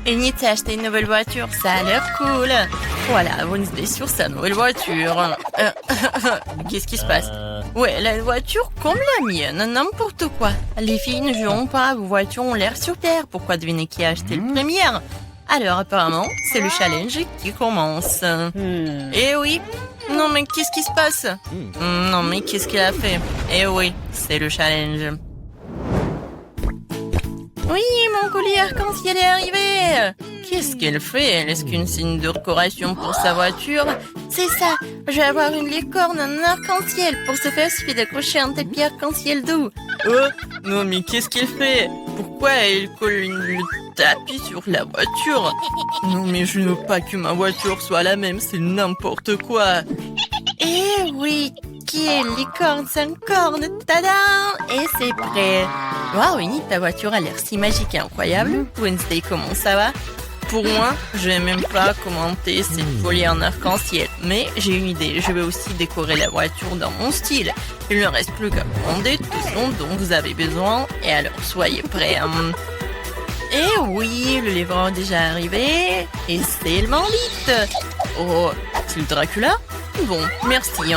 Enid s'est acheté une nouvelle voiture, ça a l'air cool. Voilà, Wednesday sur sa nouvelle voiture. Qu'est-ce qui se passe? Ouais, la voiture comme la mienne, n'importe quoi. Les filles ne joueront pas, vos voitures ont l'air super. Pourquoi devinez qui a acheté le premier? Alors apparemment, c'est le challenge qui commence. Eh oui. Non mais qu'est-ce qui se passe? Non mais qu'est-ce qu'elle a fait? Eh oui, c'est le challenge. Oui, mon collier arc-en-ciel est arrivé. Qu'est-ce qu'elle fait? Est-ce qu'une signe de décoration pour sa voiture? C'est ça, je vais avoir une licorne en arc-en-ciel. Pour ce faire, il suffit d'accrocher un tapis arc-en-ciel doux. Oh, non mais qu'est-ce qu'elle fait? Pourquoi elle colle le tapis sur la voiture? Non mais je ne veux pas que ma voiture soit la même, c'est n'importe quoi. Eh oui, qui est licorne sans corne? Tada! Et c'est prêt. Waouh, Enid, ta voiture a l'air si magique et incroyable. Wednesday, comment ça va? Pour moi, je vais même pas commenter cette folie en arc-en-ciel. Mais j'ai une idée, je vais aussi décorer la voiture dans mon style. Il ne reste plus qu'à commander tout ce dont vous avez besoin. Et alors, soyez prêts. Et oui, le livreur est déjà arrivé. Et c'est le Manlite. Oh, c'est le Dracula? Bon, merci.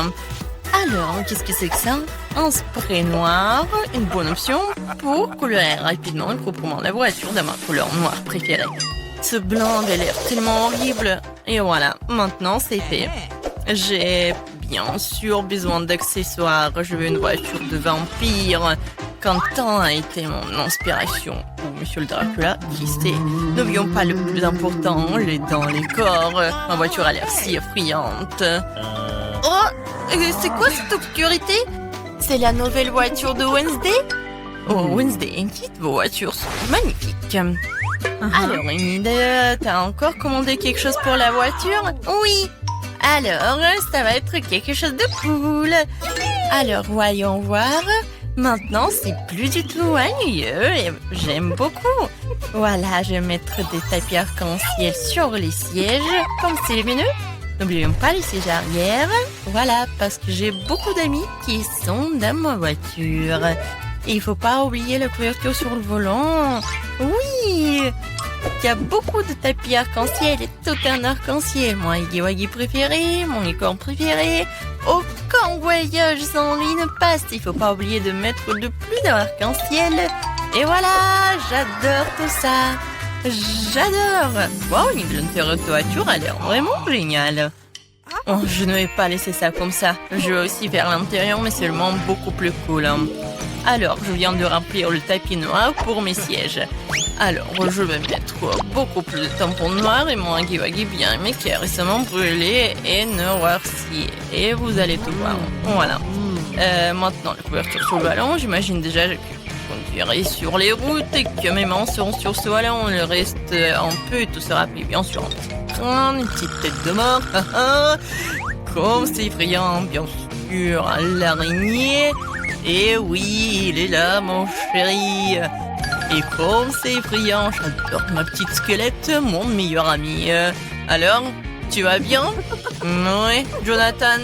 Alors, qu'est-ce que c'est que ça? Un spray noir, une bonne option pour colorer rapidement et proprement la voiture de ma couleur noire préférée. Ce blanc avait l'air tellement horrible. Et voilà, maintenant c'est fait. J'ai bien sûr besoin d'accessoires. Je veux une voiture de vampire. Quentin a été mon inspiration. Ou Monsieur le Dracula, qui sait. N'oublions pas le plus important, les dents, les corps. Ma voiture a l'air si effrayante. Oh, c'est quoi cette obscurité? C'est la nouvelle voiture de Wednesday? Oh, Wednesday, Enid, vos voitures sont magnifiques. Alors, Enid, t'as encore commandé quelque chose pour la voiture? Oui. Alors, ça va être quelque chose de cool. Alors, voyons voir. Maintenant, c'est plus du tout ennuyeux et j'aime beaucoup. Voilà, je vais mettre des tapis arc-en-ciel sur les sièges, comme c'est lumineux. N'oublions pas les sièges arrière. Voilà, parce que j'ai beaucoup d'amis qui sont dans ma voiture. Et il faut pas oublier la couverture sur le volant. Oui, il y a beaucoup de tapis arc-en-ciel et tout un arc-en-ciel. Mon Huggy Wuggy préféré, mon licorne préféré. Aucun voyage sans lui ne passe. Il faut pas oublier de mettre le plus d'arc-en-ciel. Et voilà, j'adore tout ça. J'adore. Wow, l'intérieur de voiture a l'air vraiment génial. Oh, je ne vais pas laisser ça comme ça. Je vais aussi faire l'intérieur, mais seulement beaucoup plus cool. Alors, je viens de remplir le tapis noir pour mes sièges. Alors, je vais mettre beaucoup plus de tampons noirs et mon Huggy Wuggy bien aimé qui est récemment brûlé et noirci. Et vous allez tout voir. Voilà. Maintenant, la couverture sur le ballon, j'imagine déjà que je conduirai sur les routes et que mes mains seront sur ce ballon. Le reste, un peu, tout sera pris bien sûr. Une petite tête de mort. Comme c'est effrayant, bien sûr. L'araignée. Et oui, il est là, mon chéri. Et comme c'est effrayant, j'adore ma petite squelette, mon meilleur ami. Alors, tu vas bien? Oui, Jonathan.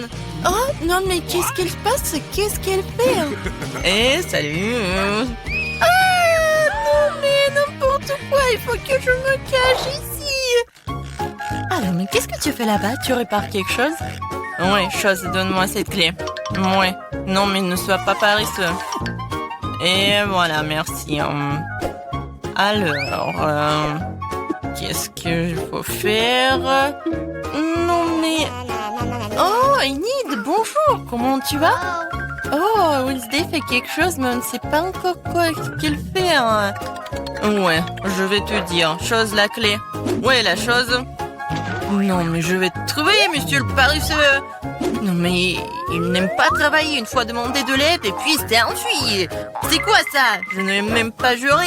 Oh, non, mais qu'est-ce qu'elle passe? Qu'est-ce qu'elle fait? Eh, salut. Ah, non, mais n'importe quoi, il faut que je me cache ici. Alors, mais qu'est-ce que tu fais là-bas? Tu répares quelque chose? Oui, chose, donne-moi cette clé. Oui, non, mais ne sois pas paresseux. Et voilà, merci. Alors, qu'est-ce qu'il faut faire? Non, mais... Oh, Enid, bonjour, comment tu vas? Oh, Wednesday fait quelque chose, mais on ne sait pas encore quoi qu'elle fait. Ouais, je vais te dire. Chose, la clé. Ouais, la chose... Non, mais je vais te trouver, monsieur le paresseux. Non, mais il n'aime pas travailler. Une fois demandé de l'aide et puis il s'est enfui. C'est quoi ça? Je n'ai même pas juré.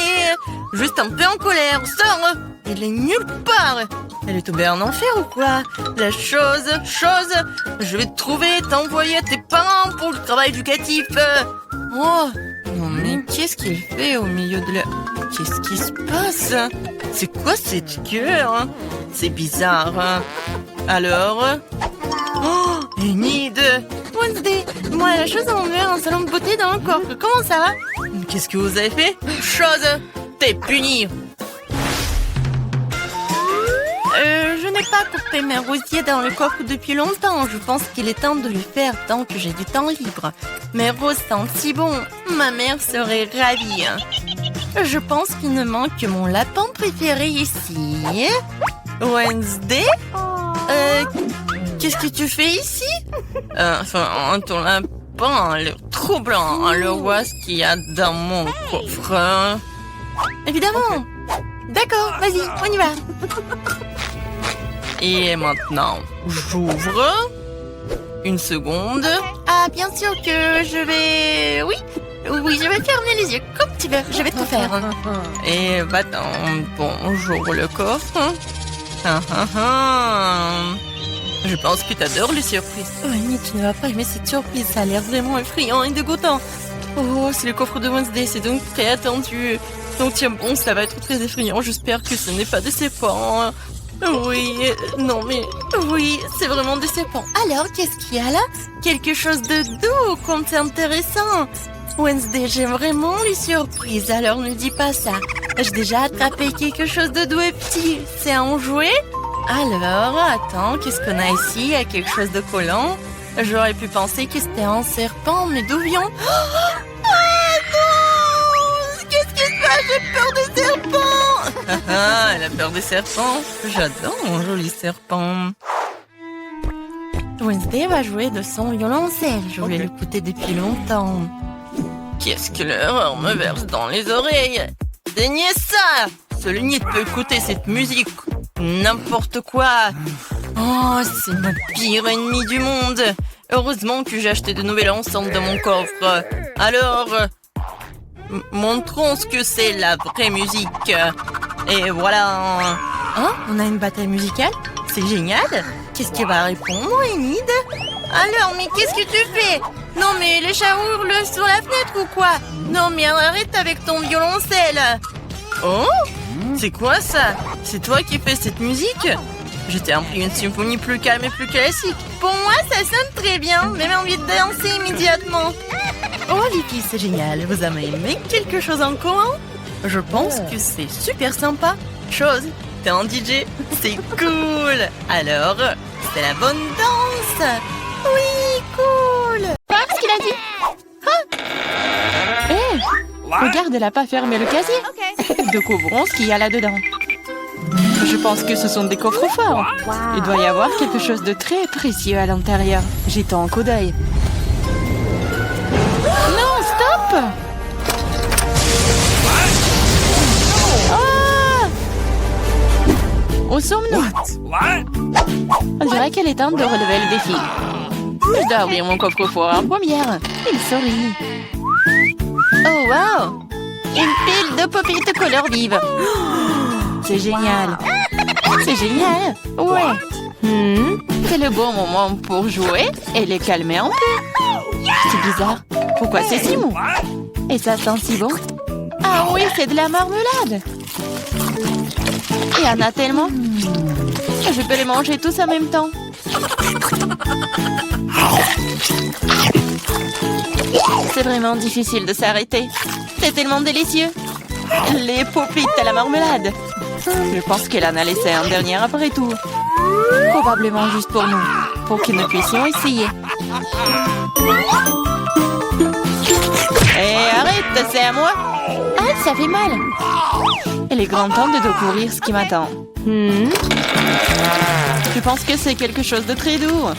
Juste un peu en colère. Sors. Il est nulle part. Elle est tombée en enfer ou quoi? La chose, je vais te trouver, t'envoyer à tes parents pour le travail éducatif. Oh, non, mais qu'est-ce qu'il fait au milieu de la... Qu'est-ce qui se passe? C'est quoi cette gueule? C'est bizarre. Alors... Oh, Enid! Wednesday, moi la chose à m'enlever un salon de beauté dans le corps. Comment ça va? Qu'est-ce que vous avez fait? Chose, t'es puni. pas coupé mes rosiers dans le coffre depuis longtemps. Je pense qu'il est temps de le faire tant que j'ai du temps libre. Mes roses sentent si bon. Ma mère serait ravie. Je pense qu'il ne manque que mon lapin préféré ici. Wednesday? Qu'est-ce que tu fais ici? Ton lapin a l'air troublant. Alors, vois ce qu'il y a dans mon coffre. Évidemment. D'accord, vas-y, on y va. Et maintenant, j'ouvre. Une seconde. Ah, bien sûr que je vais... Oui, je vais fermer les yeux comme tu veux. Je vais tout faire. Et va-t'en. Bon, j'ouvre le coffre. Je pense que tu adores les surprises. Oh, Annie, tu ne vas pas aimer cette surprise. Ça a l'air vraiment effrayant et dégoûtant. Oh, c'est le coffre de Wednesday. C'est donc très attendu. Donc tiens bon, ça va être très effrayant. J'espère que ce n'est pas décevant. Oui, non mais... Oui, c'est vraiment décevant. Alors, qu'est-ce qu'il y a là? Quelque chose de doux, comme c'est intéressant. Wednesday, j'aime vraiment les surprises, alors ne dis pas ça. J'ai déjà attrapé quelque chose de doux et petit. C'est un jouet? Alors, attends, qu'est-ce qu'on a ici? Il y a quelque chose de collant. J'aurais pu penser que c'était un serpent, mais d'où vient... J'ai peur des serpents. Elle a peur des serpents. J'adore mon joli serpent. Wednesday va jouer de son violoncelle. Je voulais l'écouter depuis longtemps. Qu'est-ce que l'horreur me verse dans les oreilles? Daignez ça. Seul nid peut écouter cette musique. N'importe quoi. Oh, c'est mon pire ennemi du monde. Heureusement que j'ai acheté de nouvelles enceintes dans mon coffre. Alors... montrons ce que c'est la vraie musique. Et voilà. Hein? On a une bataille musicale? C'est génial. Qu'est-ce qui va répondre, Enid? Alors, mais qu'est-ce que tu fais? Non, mais les chats hurlent sur la fenêtre ou quoi? Non, mais arrête avec ton violoncelle. Oh? C'est quoi ça? C'est toi qui fais cette musique? Je t'ai appris une symphonie plus calme et plus classique. Pour moi, ça sonne très bien. Même envie de danser immédiatement. Oh les filles, c'est génial. Vous avez aimé quelque chose en commun? Je pense que c'est super sympa. Chose, t'es un DJ. C'est cool. Alors, c'est la bonne danse. Oui, cool. Quoi? Ce qu'il a dit? Ah! Hé! Regarde, elle n'a pas fermé le casier. Découvrons ce qu'il y a là-dedans. Je pense que ce sont des coffres forts. Il doit y avoir quelque chose de très précieux à l'intérieur. Jetons un coup d'œil. Non, stop! Ah! Où sommes-nous? On dirait qu'elle est temps de relever le défi. Je dois ouvrir mon coffre-fort en première. Il sourit. Oh, wow! Une pile de pop-it couleur vive. C'est génial. C'est génial. Ouais. C'est le bon moment pour jouer et les calmer un peu. C'est bizarre. Pourquoi c'est si mou? Et ça sent si bon. Ah oui, c'est de la marmelade. Il y en a tellement. Je peux les manger tous en même temps. C'est vraiment difficile de s'arrêter. C'est tellement délicieux. Les pop-it à la marmelade. Je pense qu'elle en a laissé un dernier après tout. Probablement juste pour nous. Pour que nous puissions essayer. Hé, arrête, c'est à moi. Ah, ça fait mal. Il est grand temps de découvrir ce qui m'attend. Je pense que c'est quelque chose de très doux.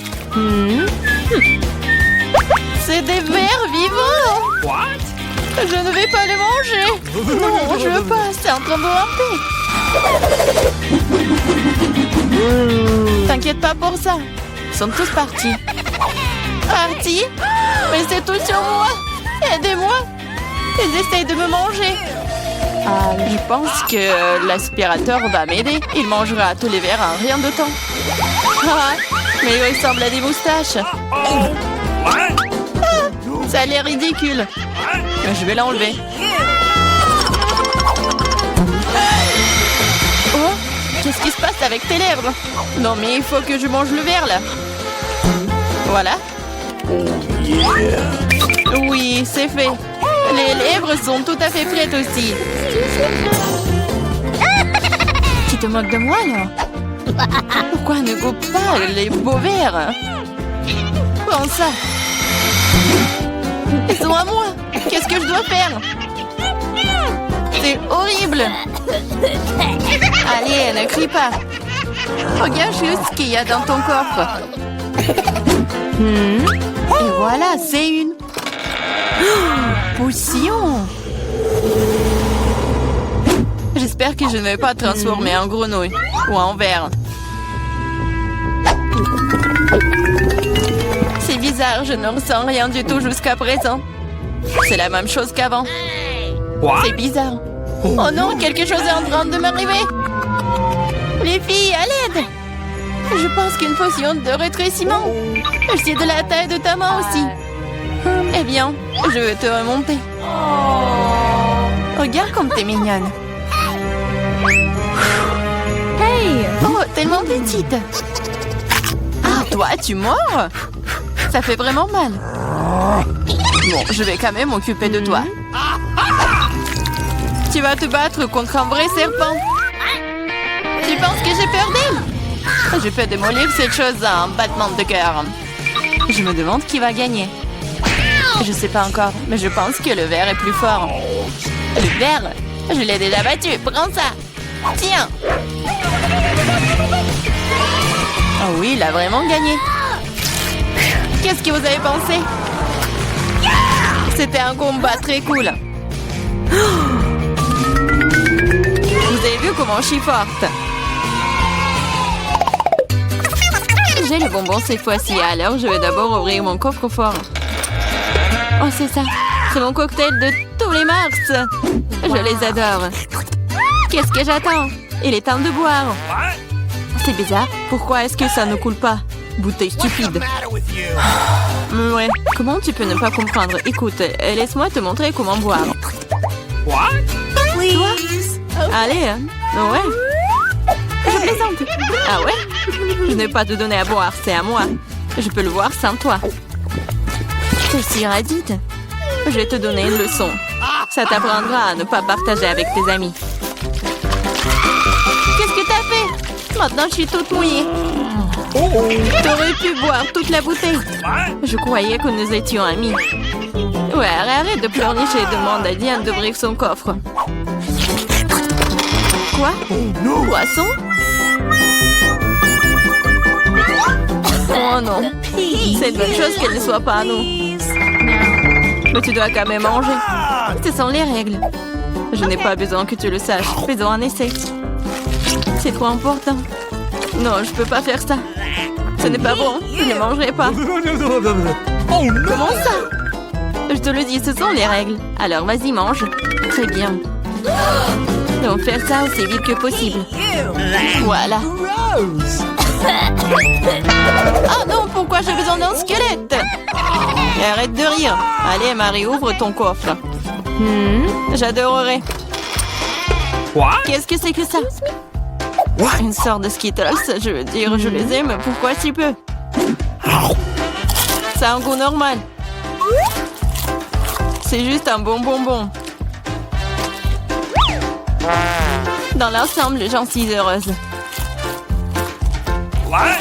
C'est des vers vivants. Je ne vais pas le manger. Non, je veux pas, c'est en train de ramper. T'inquiète pas pour ça. Ils sont tous partis. Partis? Mais c'est tout sur moi. Aidez-moi. Ils essayent de me manger. Ah, je pense que l'aspirateur va m'aider. Il mangera tous les verres en rien de temps. Ah, mais il ressemble à des moustaches. Ça a l'air ridicule. Mais je vais l'enlever. Oh, qu'est-ce qui se passe avec tes lèvres? Non, mais il faut que je mange le verre, là. Voilà. Oui, c'est fait. Les lèvres sont tout à fait prêtes aussi. Tu te moques de moi, là? Pourquoi ne goûte pas les beaux verres? Prends ça. Ils sont à moi. Qu'est-ce que je dois faire? C'est horrible. Allez, ne crie pas. Regarde juste ce qu'il y a dans ton coffre. Et voilà, c'est une potion. J'espère que je ne vais pas te transformer en grenouille ou en ver. C'est bizarre, je ne ressens rien du tout jusqu'à présent. C'est la même chose qu'avant. C'est bizarre. Oh non, quelque chose est en train de m'arriver. Les filles, à l'aide! Je pense qu'une potion de rétrécissement. C'est de la taille de ta main aussi. Eh bien, je vais te remonter. Regarde comme t'es mignonne. Hey! Oh, tellement petite. Ah, toi, tu mords? Ça fait vraiment mal. Bon, je vais quand même m'occuper de toi. Tu vas te battre contre un vrai serpent. Tu penses que j'ai peur d'elle? Je peux démolir cette chose à un battement de cœur. Je me demande qui va gagner. Je sais pas encore, mais je pense que le ver est plus fort. Le ver? Je l'ai déjà battu. Prends ça. Tiens. Oh oui, il a vraiment gagné. Qu'est-ce que vous avez pensé? C'était un combat très cool. Vous avez vu comment je suis forte? J'ai le bonbon cette fois-ci, alors je vais d'abord ouvrir mon coffre-fort. Oh, c'est ça. C'est mon cocktail de tous les mars. Je les adore. Qu'est-ce que j'attends? Il est temps de boire. C'est bizarre. Pourquoi est-ce que ça ne coule pas? Bouteille stupide. Ouais. Comment tu peux ne pas comprendre? Écoute, laisse-moi te montrer comment boire. Toi? Allez, hein? Ouais. Je plaisante. Ah ouais? Je n'ai pas te donner à boire, c'est à moi. Je peux le voir sans toi. T'es si radite. Je vais te donner une leçon. Ça t'apprendra à ne pas partager avec tes amis. Qu'est-ce que t'as fait? Maintenant, je suis toute mouillée. T'aurais pu boire toute la bouteille. Je croyais que nous étions amis. Ouais, arrête de pleurnicher et demande à Diane d'ouvrir son coffre. Quoi? Poisson? Oh non. C'est une bonne chose qu'elle ne soit pas à nous. Mais tu dois quand même manger. Ce sont les règles. Je n'ai pas besoin que tu le saches. Faisons un essai. C'est trop important. Non, je peux pas faire ça. Ce n'est pas bon. Je ne mangerai pas. Comment ça? Je te le dis, ce sont les règles. Alors vas-y, mange. Très bien. On va faire ça aussi vite que possible. Voilà. Oh non, pourquoi j'ai besoin d'un squelette? Arrête de rire. Allez, Marie, ouvre ton coffre. J'adorerais. Qu'est-ce que c'est que ça? Une sorte de Skittles, je veux dire, je les aime. Pourquoi si peu? Ça a un goût normal. C'est juste un bon bonbon. Dans l'ensemble, j'en suis heureuse.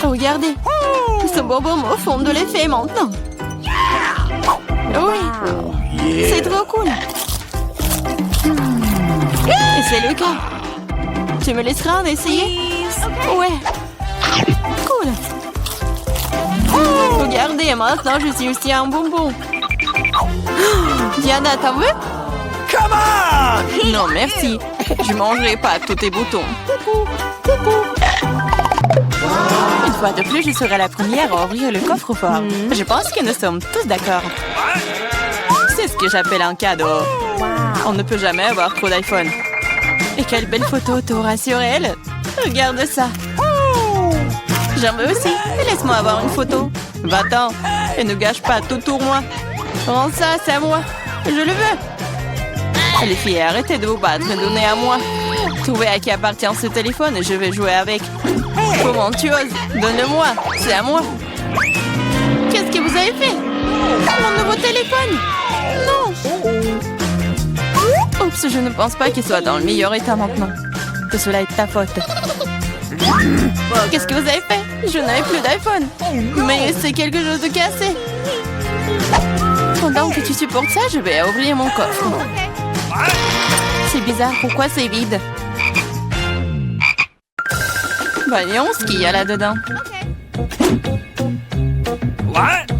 Regardez, ce bonbon me fond de l'effet maintenant. Oui, c'est trop cool. Et c'est le cas. Tu me laisseras en essayer? Ouais. Cool. Regardez, maintenant je suis aussi un bonbon. Diana, t'en veux? Come on! Non, merci. Je mangerai pas tous tes boutons. Une fois de plus, je serai la première à ouvrir le coffre-fort. Je pense que nous sommes tous d'accord. C'est ce que j'appelle un cadeau. On ne peut jamais avoir trop d'iPhone. Et quelle belle photo t'auras sur elle. Regarde ça. J'en veux aussi. Laisse-moi avoir une photo. Va-t'en. Et ne gâche pas tout pour moi. Rends ça, c'est à moi. Je le veux. Les filles, arrêtez de vous battre. Donnez à moi. Trouvez à qui appartient ce téléphone et je vais jouer avec. Comment tu oses? Donne-le-moi. C'est à moi. Qu'est-ce que vous avez fait? Mon nouveau téléphone? Non. Oups, je ne pense pas qu'il soit dans le meilleur état maintenant. Que cela est de ta faute. Qu'est-ce que vous avez fait? Je n'avais plus d'iPhone. Mais c'est quelque chose de cassé. Pendant que tu supportes ça, je vais ouvrir mon coffre. C'est bizarre, pourquoi c'est vide? Voyons ce qu'il y a là-dedans.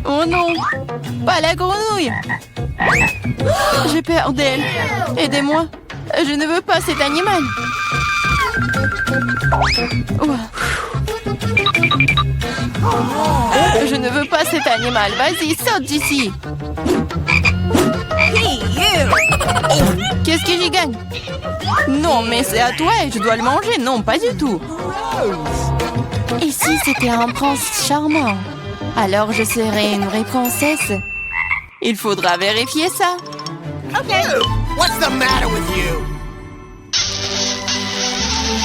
Oh non, pas la grenouille. J'ai peur d'elle. Aidez-moi. Je ne veux pas cet animal. Je ne veux pas cet animal. Vas-y, saute d'ici. Qu'est-ce que j'y gagne? Non, mais c'est à toi et je dois le manger. Non, pas du tout. Et si c'était un prince charmant? Alors je serais une vraie princesse. Il faudra vérifier ça. What's the matter with you?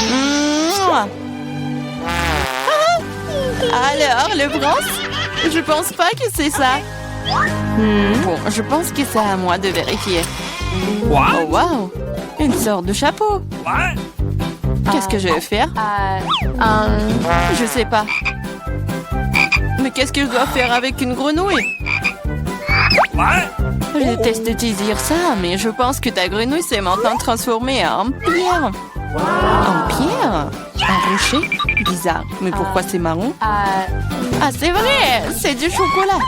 Mouah. Alors, le prince? Je pense pas que c'est ça. Bon, je pense que c'est à moi de vérifier. Oh, wow! Une sorte de chapeau. Qu'est-ce que je vais faire? Je sais pas. Mais qu'est-ce que je dois faire avec une grenouille? Je déteste te dire ça, mais je pense que ta grenouille s'est maintenant transformée en pierre. En pierre? Un rocher? Bizarre. Mais pourquoi c'est marron? Ah, c'est vrai! C'est du chocolat!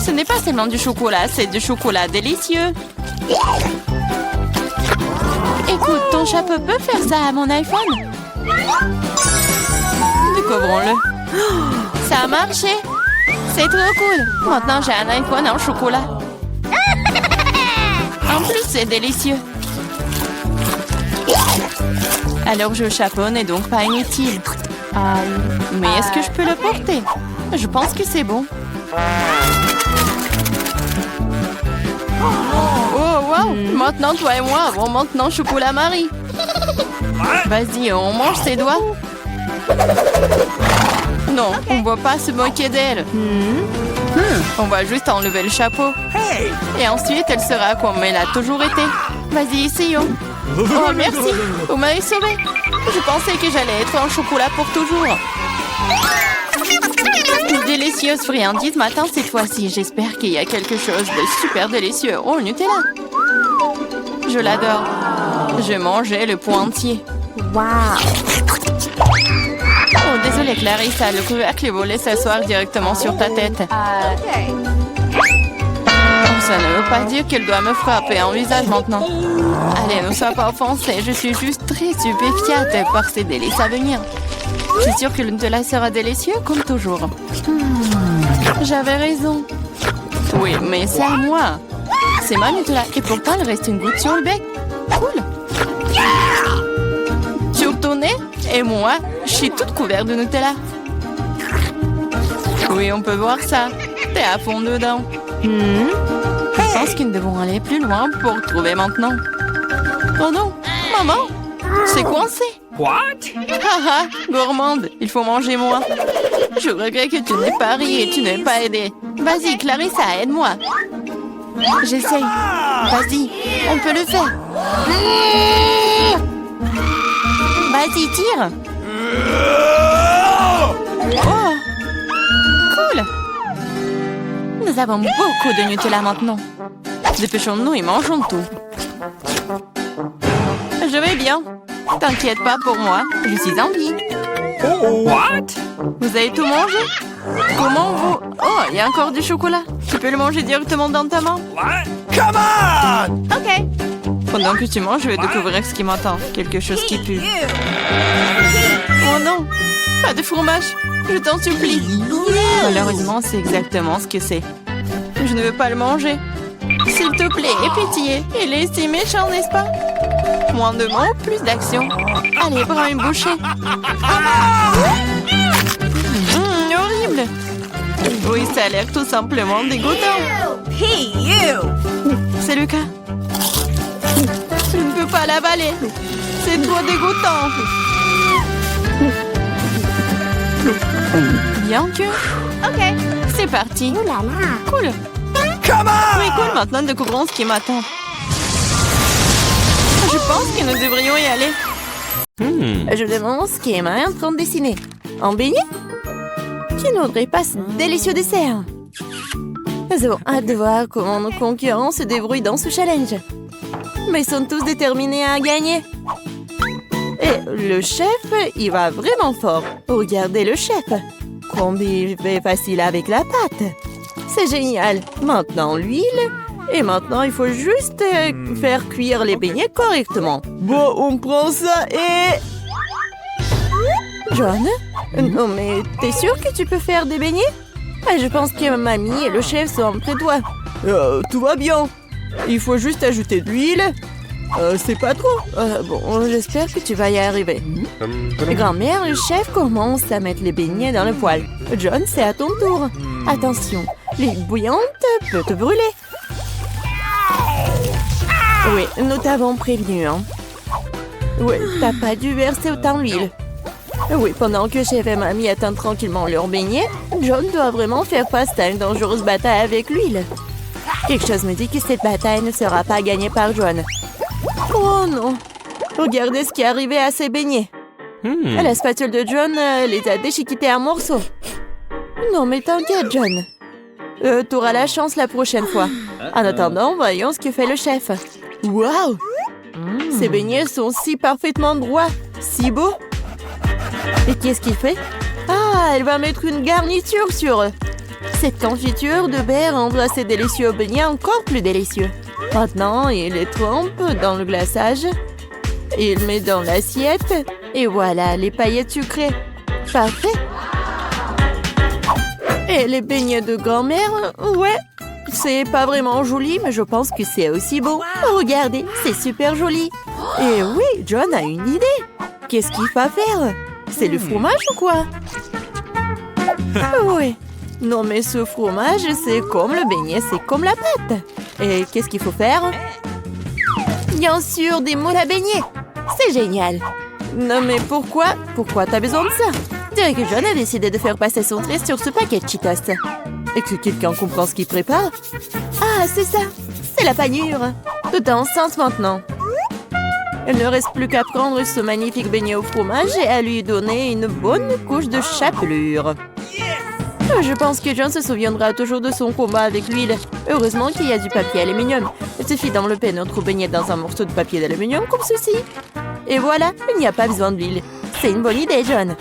Ce n'est pas seulement du chocolat, c'est du chocolat délicieux. Écoute, ton chapeau peut faire ça à mon iPhone? Découvrons-le. Ça a marché! C'est trop cool! Maintenant, j'ai un iPhone en chocolat. En plus, c'est délicieux. Alors, je chapeau n'est donc pas inutile. Mais est-ce que je peux le porter? Je pense que c'est bon. Oh, wow! Maintenant, toi et moi avons maintenant chocolat Marie. Vas-y, on mange ses doigts. Non, on ne va pas se moquer d'elle. On va juste enlever le chapeau. Et ensuite, elle sera comme elle a toujours été. Vas-y, essayons. Oh, merci. Vous m'avez sauvé. Je pensais que j'allais être en chocolat pour toujours. Une délicieuse friandise m'attend cette fois-ci. J'espère qu'il y a quelque chose de super délicieux. Oh, Nutella. Je l'adore. Je mangeais le pot entier. Wow. Oh, désolée, Clarissa. Le couvercle est volé s'asseoir directement sur ta tête. Ça ne veut pas dire qu'elle doit me frapper en visage maintenant. Allez, ne sois pas offensée. Je suis juste très stupéfiante par ces délices à venir. Je suis sûre que le Nutella sera délicieux comme toujours. J'avais raison. Oui, mais c'est à moi. C'est ma Nutella. Et pourtant, il reste une goutte sur le bec. Cool. Sur ton nez? Et moi, je suis toute couverte de Nutella. Oui, on peut voir ça. T'es à fond dedans. Je pense que nous devons aller plus loin pour trouver maintenant. Oh non, maman, c'est coincé. What? Haha, gourmande, il faut manger moins. Je regrette que tu n'aies pas ri et tu n'aies pas aidé. Vas-y, Clarissa, aide-moi. J'essaye. Vas-y, on peut le faire. Vas-y, tire. Oh, cool. Nous avons beaucoup de Nutella maintenant. Dépêchons-nous et mangeons tout. Je vais bien. T'inquiète pas pour moi, je suis en vie. What? Vous avez tout mangé? Comment vous... Oh, il y a encore du chocolat. Tu peux le manger directement dans ta main? Come on! OK. Pendant que tu manges, je vais découvrir ce qui m'attend. Quelque chose qui pue. Oh non! Pas de fromage! Je t'en supplie! Malheureusement, c'est exactement ce que c'est. Je ne veux pas le manger. S'il te plaît, aie pitié. Il est si méchant, n'est-ce pas? Moins de mots, plus d'action. Allez, prends une bouchée. Horrible! Oui, ça a l'air tout simplement dégoûtant. Hey, you! C'est le cas. Je ne peux pas l'avaler. C'est trop dégoûtant. Bien que... OK. C'est parti. Ouh là là. Cool. Come on! Oui, cool. Maintenant, découvrons ce qui m'attend. Je pense que nous devrions y aller. Je demande ce qu'est Emma est en train de dessiner. Un beignet? Qui n'aurait pas ce délicieux dessert? Nous avons hâte de voir comment nos concurrents se débrouillent dans ce challenge. Mais ils sont tous déterminés à gagner. Et le chef, il va vraiment fort. Regardez le chef. Combien il fait facile avec la pâte. C'est génial. Maintenant l'huile. Et maintenant, il faut juste faire cuire les beignets correctement. Bon, on prend ça et... John? Non, mais t'es sûr que tu peux faire des beignets? Je pense que mamie et le chef sont près de toi. Tout va bien. Il faut juste ajouter de l'huile. C'est pas trop. Bon, j'espère que tu vas y arriver. Grand-mère, le chef commence à mettre les beignets dans le poêle. John, c'est à ton tour. Attention, l'huile bouillante peut te brûler. Oui, nous t'avons prévenu, hein. Oui, t'as pas dû verser autant d'huile. Oui, pendant que chef et mamie attendent tranquillement leur beignet, John doit vraiment faire face à une dangereuse bataille avec l'huile. Quelque chose me dit que cette bataille ne sera pas gagnée par John. Oh non! Regardez ce qui est arrivé à ces beignets. La spatule de John les a déchiquetés en morceaux. Non mais t'inquiète, John. T'auras la chance la prochaine fois. En attendant, voyons ce que fait le chef. Waouh! Ces beignets sont si parfaitement droits, si beaux. Et qu'est-ce qu'il fait? Ah, elle va mettre une garniture sur eux. Cette confiture de baie rendra ces délicieux beignets encore plus délicieux. Maintenant, il les trempe dans le glaçage. Il met dans l'assiette. Et voilà, les paillettes sucrées. Parfait. Et les beignets de grand-mère, ouais. C'est pas vraiment joli, mais je pense que c'est aussi beau. Regardez, c'est super joli. Et oui, John a une idée. Qu'est-ce qu'il va faire? C'est le fromage ou quoi? Oui. Non, mais ce fromage, c'est comme le beignet, c'est comme la pâte. Et qu'est-ce qu'il faut faire? Bien sûr, des moules à beignets. C'est génial. Non, mais pourquoi? Pourquoi t'as besoin de ça? Je dirais que John a décidé de faire passer son trait sur ce paquet de Cheetos. Et que quelqu'un comprend ce qu'il prépare? Ah, c'est ça. C'est la panure. Tout est enceinte maintenant. Il ne reste plus qu'à prendre ce magnifique beignet au fromage et à lui donner une bonne couche de chapelure. Je pense que John se souviendra toujours de son combat avec l'huile. Heureusement qu'il y a du papier aluminium. Il suffit d'enlever notre beignet dans un morceau de papier d'aluminium comme ceci. Et voilà, il n'y a pas besoin d'huile. C'est une bonne idée, John.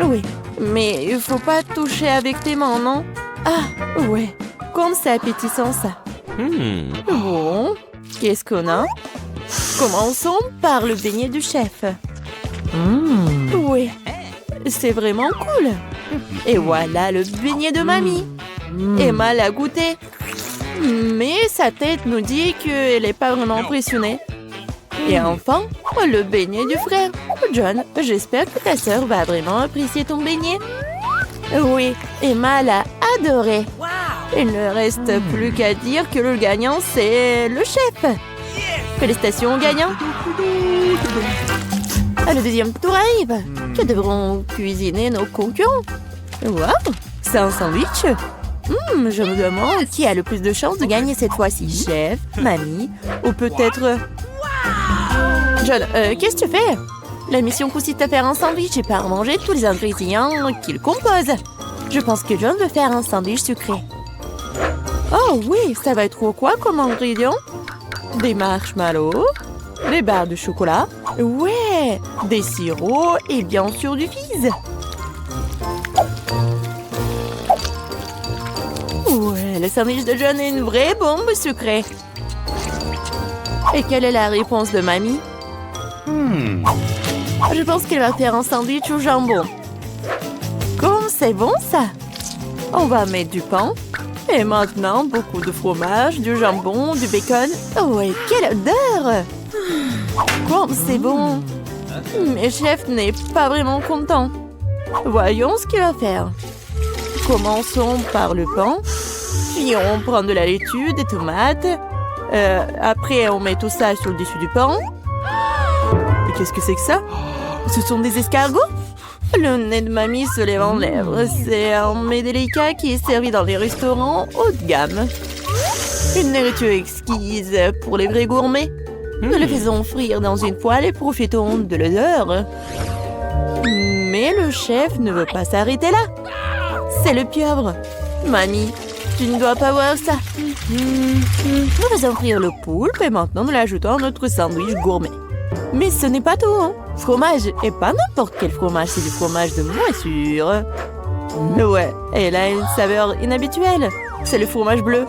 Oui, mais il faut pas toucher avec tes mains, non? Ah, ouais. Comme c'est appétissant, ça. Bon, qu'est-ce qu'on a? Commençons par le beignet du chef. Oui, c'est vraiment cool. Et voilà le beignet de mamie. Emma l'a goûté. Mais sa tête nous dit qu'elle n'est pas vraiment impressionnée. Et enfin, le beignet du frère. John, j'espère que ta sœur va vraiment apprécier ton beignet. Oui, Emma l'a adoré. Il ne reste plus qu'à dire que le gagnant, c'est le chef. Félicitations au gagnant. Le deuxième tour arrive. Que devront cuisiner nos concurrents? Waouh, c'est un sandwich. Je me demande qui a le plus de chances de gagner cette fois-ci. Chef, mamie ou peut-être... John, qu'est-ce que tu fais? La mission consiste à faire un sandwich et pas à manger tous les ingrédients qu'il compose. Je pense que John veut faire un sandwich sucré. Oh oui, ça va être quoi comme ingrédients? Des marshmallows, des barres de chocolat, ouais, des sirops et bien sûr du fizz. Ouais, le sandwich de John est une vraie bombe sucrée. Et quelle est la réponse de mamie? Je pense qu'elle va faire un sandwich au jambon. Comme c'est bon ça! On va mettre du pain. Et maintenant, beaucoup de fromage, du jambon, du bacon. Oh, et quelle odeur! Comme c'est bon! Mais chef n'est pas vraiment content. Voyons ce qu'il va faire. Commençons par le pain. Puis on prend de la laitue, des tomates. Après, on met tout ça sur le dessus du pain. Et qu'est-ce que c'est que ça? Ce sont des escargots? Le nez de mamie se lève en lèvres. C'est un mets délicat qui est servi dans les restaurants haut de gamme. Une nourriture exquise pour les vrais gourmets. Nous le faisons frire dans une poêle et profitons de l'odeur. Mais le chef ne veut pas s'arrêter là. C'est le pieuvre. Mamie, tu ne dois pas voir ça. Nous faisons frire le poulpe et maintenant nous l'ajoutons à notre sandwich gourmet. Mais ce n'est pas tout, hein. Fromage, et pas n'importe quel fromage, c'est du fromage de moisissure. Ouais, elle a une saveur inhabituelle. C'est le fromage bleu.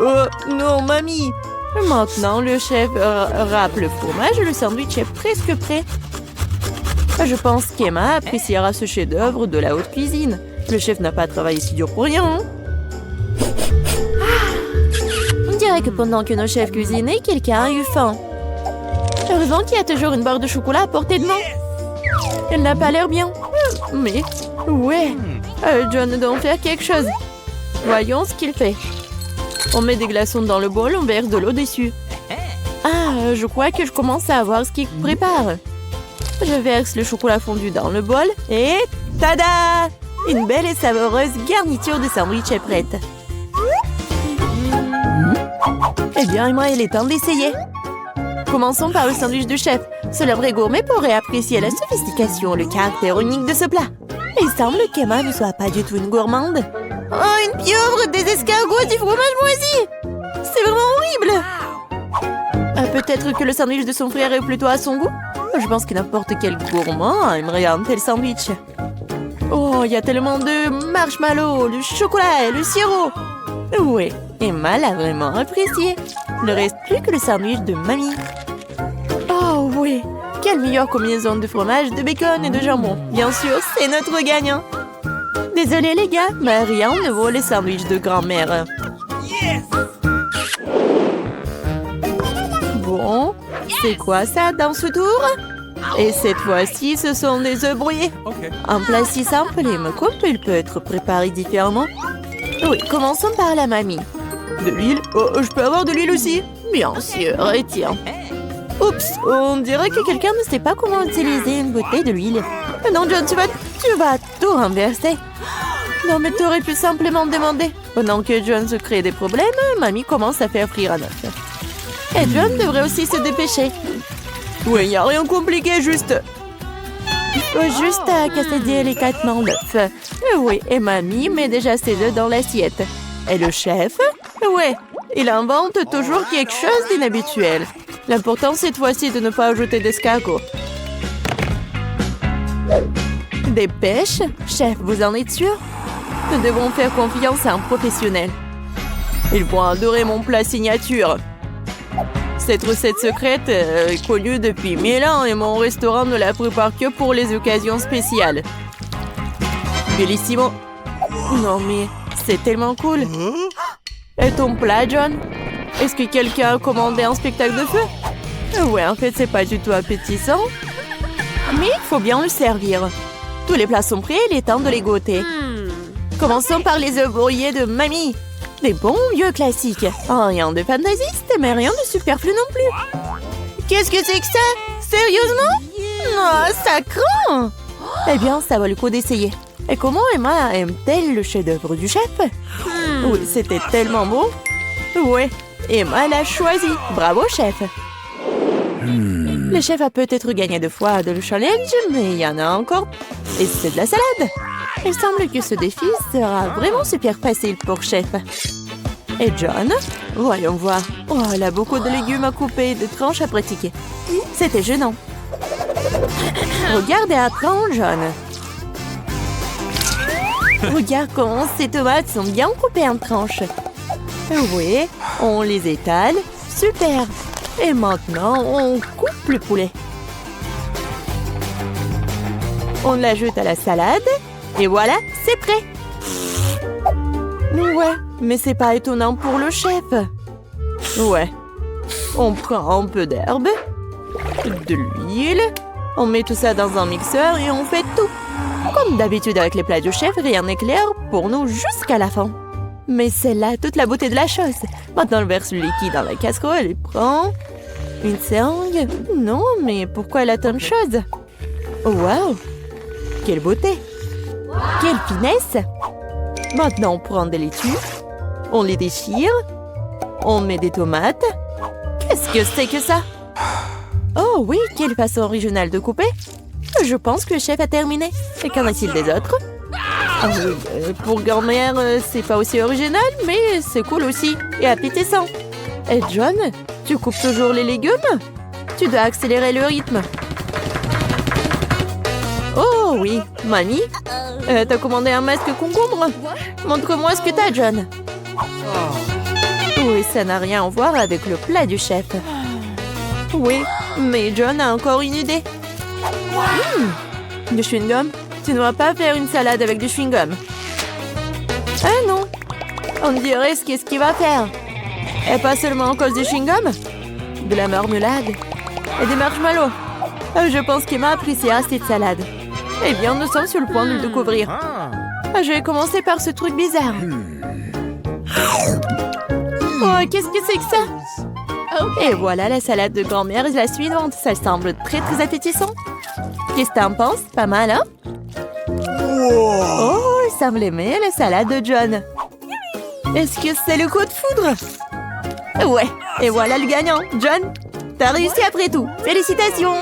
Oh, non, mamie. Maintenant, le chef râpe le fromage et le sandwich est presque prêt. Je pense qu'Emma appréciera ce chef-d'œuvre de la haute cuisine. Le chef n'a pas travaillé si dur pour rien. Hein? On dirait que pendant que nos chefs cuisinaient, quelqu'un a eu faim. Heureusement qu'il y a toujours une barre de chocolat à portée de main. Elle n'a pas l'air bien. Mais, ouais, John doit en faire quelque chose. Voyons ce qu'il fait. On met des glaçons dans le bol, on verse de l'eau dessus. Ah, je crois que je commence à voir ce qu'il prépare. Je verse le chocolat fondu dans le bol et... Tada! Une belle et savoureuse garniture de sandwich est prête. Eh bien, Emma, il est temps d'essayer. Commençons par le sandwich du chef. Seul un vrai gourmet pourrait apprécier la sophistication, le caractère unique de ce plat. Il semble qu'Emma ne soit pas du tout une gourmande. Oh, une pieuvre, des escargots, du fromage moisi! C'est vraiment horrible! Peut-être que le sandwich de son frère est plutôt à son goût? Je pense que n'importe quel gourmand aimerait un tel sandwich. Oh, il y a tellement de marshmallows, le chocolat et le sirop! Oui, Emma l'a vraiment apprécié. Il ne reste plus que le sandwich de mamie. Oh oui, quelle meilleure combinaison de fromage, de bacon et de jambon. Bien sûr, c'est notre gagnant. Désolé les gars, mais rien ne vaut les sandwichs de grand-mère. Bon, c'est quoi ça dans ce tour? Et cette fois-ci, ce sont des œufs brouillés. Un plat si simple et me coupe, il peut être préparé différemment. Oui, commençons par la mamie. De l'huile? Oh, je peux avoir de l'huile aussi? Bien sûr, et tiens. Oups, on dirait que quelqu'un ne sait pas comment utiliser une bouteille de l'huile. Non, John, tu vas tout renverser. Non, mais tu aurais pu simplement demander. Pendant que John se crée des problèmes, mamie commence à faire frire un œuf. Et John devrait aussi se dépêcher. Oui, il n'y a rien de compliqué, juste... Il faut juste casser délicatement l'œuf. Oui, et mamie met déjà ses œufs dans l'assiette. Et le chef? Ouais, il invente toujours quelque chose d'inhabituel. L'important cette fois-ci de ne pas ajouter d'escargot. Des pêches? Chef, vous en êtes sûr? Nous devons faire confiance à un professionnel. Ils vont adorer mon plat signature. Cette recette secrète est connue depuis 1000 ans et mon restaurant ne la prépare que pour les occasions spéciales. Bellissimo. Non mais, c'est tellement cool. Et ton plat, John? Est-ce que quelqu'un a commandé un spectacle de feu? Ouais, en fait, c'est pas du tout appétissant. Mais il faut bien le servir. Tous les plats sont prêts, il est temps de les goûter. Commençons par les œufs brouillés de mamie. Des bons vieux classiques. Oh, rien de fantaisiste, mais rien de superflu non plus. Qu'est-ce que c'est que ça? Sérieusement? Oh, ça craint! Eh bien, ça vaut le coup d'essayer. Et comment Emma aime-t-elle le chef-d'œuvre du chef? Oui, c'était tellement beau. Ouais, Emma l'a choisi. Bravo, chef. Le chef a peut-être gagné 2 fois de le challenge, mais il y en a encore. Et c'est de la salade. Il semble que ce défi sera vraiment super facile pour chef. Et John? Voyons voir. Oh, elle a beaucoup de légumes à couper et de tranches à pratiquer. C'était gênant. Regarde et apprends, John. Regarde comment ces tomates sont bien coupées en tranches. Oui, on les étale. Super. Et maintenant, on coupe le poulet. On l'ajoute à la salade. Et voilà, c'est prêt. Ouais, mais c'est pas étonnant pour le chef. Ouais. On prend un peu d'herbe, de l'huile, on met tout ça dans un mixeur et on fait tout. Comme d'habitude avec les plats du chef, rien n'est clair pour nous jusqu'à la fin. Mais c'est là toute la beauté de la chose. Maintenant, on verse le liquide dans la casserole et prend une seringue. Non, mais pourquoi elle a tant de choses? Oh, wow! Quelle beauté! Quelle finesse! Maintenant, on prend des laitues, on les déchire, on met des tomates. Qu'est-ce que c'est que ça? Oh oui, quelle façon originale de couper. Je pense que le chef a terminé. Et qu'en est-il des autres? Ah oui, pour grand-mère, c'est pas aussi original, mais c'est cool aussi. Et appétissant. Et John, tu coupes toujours les légumes? Tu dois accélérer le rythme. Oh oui, mamie, t'as commandé un masque concombre? Montre-moi ce que t'as, John. Oui, ça n'a rien à voir avec le plat du chef. Oui, mais John a encore une idée. Du chewing-gum? Tu ne vas pas faire une salade avec du chewing-gum. Ah non, on dirait ce qu'est-ce qu'il va faire. Et pas seulement à cause du chewing-gum, de la marmelade et des marshmallows. Je pense qu'Emma appréciera cette salade. Eh bien, nous sommes sur le point de le découvrir. Je vais commencer par ce truc bizarre. Oh, qu'est-ce que c'est que ça? Et voilà la salade de grand-mère, la suivante. Ça semble très très appétissant. Qu'est-ce que t'en penses? Pas mal, hein? Oh, il semble aimer la salade de John. Est-ce que c'est le coup de foudre? Ouais, et voilà le gagnant. John, t'as réussi après tout. Félicitations!